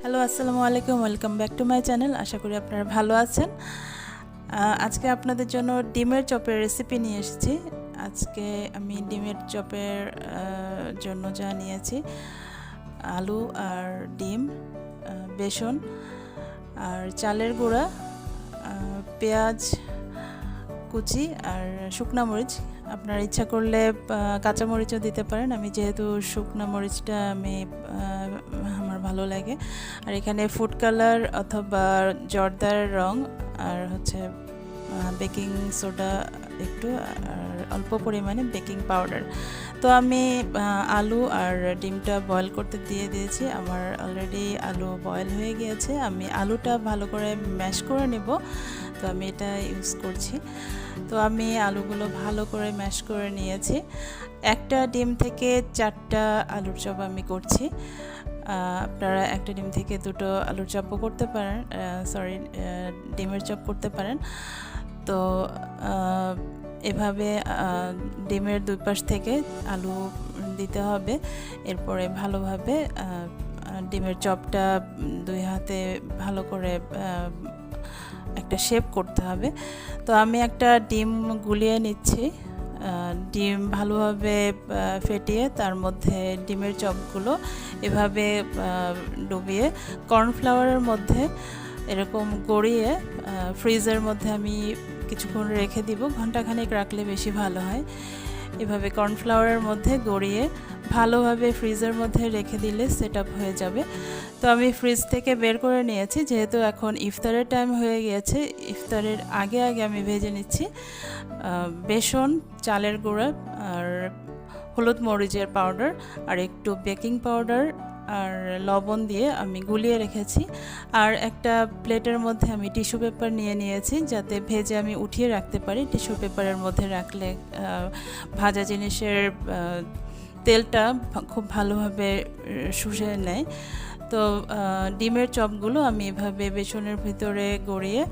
Hello, আসসালামু আলাইকুম। Welcome back to my channel. আশা করি আপনারা ভালো আছেন। আজকে আপনাদের জন্য ডিমের চপের রেসিপি নিয়ে এসেছি। আজকে আমি ডিমের চপের জন্য যা নিয়েছি, আলু আর ডিম, বেসন আর চালের গুঁড়া, পেঁয়াজ কুচি আর শুকনা মরিচ। আপনার ইচ্ছা করলে কাঁচা মরিচও দিতে পারেন। আমি যেহেতু শুকনা মরিচটা আমার ভালো লাগে। আর এখানে ফুড কালার অথবা জর্দার রং আর হচ্ছে বেকিং সোডা একটু, আর অল্প পরিমাণে বেকিং পাউডার। তো আমি আলু আর ডিমটা বয়েল করতে দিয়ে দিয়েছি। আমার অলরেডি আলু বয়েল হয়ে গিয়েছে। আমি আলুটা ভালো করে ম্যাশ করে নেব, তো আমি এটা ইউজ করছি। তো আমি আলুগুলো ভালো করে ম্যাশ করে নিয়েছি। একটা ডিম থেকে 4টা আলুর চপ আমি করছি। আপনারা একটা ডিম থেকে 2টো আলুর চপও করতে পারেন, ডিমের চপ করতে পারেন। তো এভাবে ডিমের দুই পাশ থেকে আলু দিতে হবে। এরপরে ভালোভাবে ডিমের চপটা দুই হাতে ভালো করে একটা শেপ করতে হবে। তো আমি একটা ডিম গুলিয়ে নিচ্ছি। ডিম ভালোভাবে ফেটিয়ে তার মধ্যে ডিমের চপগুলো এভাবে ডুবিয়ে কর্নফ্লাওয়ারের মধ্যে এরকম গড়িয়ে ফ্রিজের মধ্যে আমি কিছুক্ষণ রেখে দিব। ঘন্টাখানেক রাখলে বেশি ভালো হয়। এভাবে কর্নফ্লাওয়ারের মধ্যে গড়িয়ে ভালোভাবে ফ্রিজের মধ্যে রেখে দিলে সেট আপ হয়ে যাবে। তো আমি ফ্রিজ থেকে বের করে নিয়েছি, যেহেতু এখন ইফতারের টাইম হয়ে গিয়েছে। ইফতারের আগে আমি ভেজে নিচ্ছি। বেসন, চালের গুঁড়া আর হলুদ মরিচের পাউডার আর একটু বেকিং পাউডার আর লবণ দিয়ে আমি গুলিয়ে রেখেছি। আর একটা প্লেটের মধ্যে আমি টিস্যু পেপার নিয়ে নিয়েছি, যাতে ভেজে আমি উঠিয়ে রাখতে পারি। টিস্যু পেপারের মধ্যে রাখলে ভাজা জিনিসের তেলটা খুব ভালোভাবে শুষে নেয়। তো ডিমের চপগুলো আমি এভাবে বেসনের ভিতরে গড়িয়ে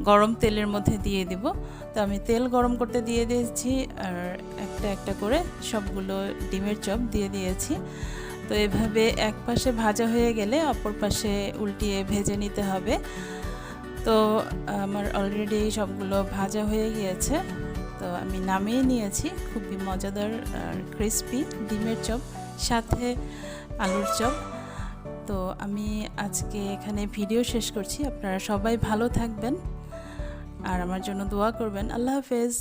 গরম তেলের মধ্যে দিয়ে দিব। তো আমি তেল গরম করতে দিয়ে দিয়েছি আর একটা একটা করে সবগুলো ডিমের চপ দিয়ে দিয়েছি। তো এভাবে এক পাশে ভাজা হয়ে গেলে অপর পাশে উল্টিয়ে ভেজে নিতে হবে। তো আমার অলরেডি সবগুলো ভাজা হয়ে গিয়েছে। তো আমি নামিয়ে নিয়েছি। খুবই মজাদার আর ক্রিসপি ডিমের চপ, সাথে আলুর চপ। তো আমি আজকে এখানে ভিডিও শেষ করছি। আপনারা সবাই ভালো থাকবেন আর আমার জন্য দোয়া করবেন। আল্লাহ হাফেজ।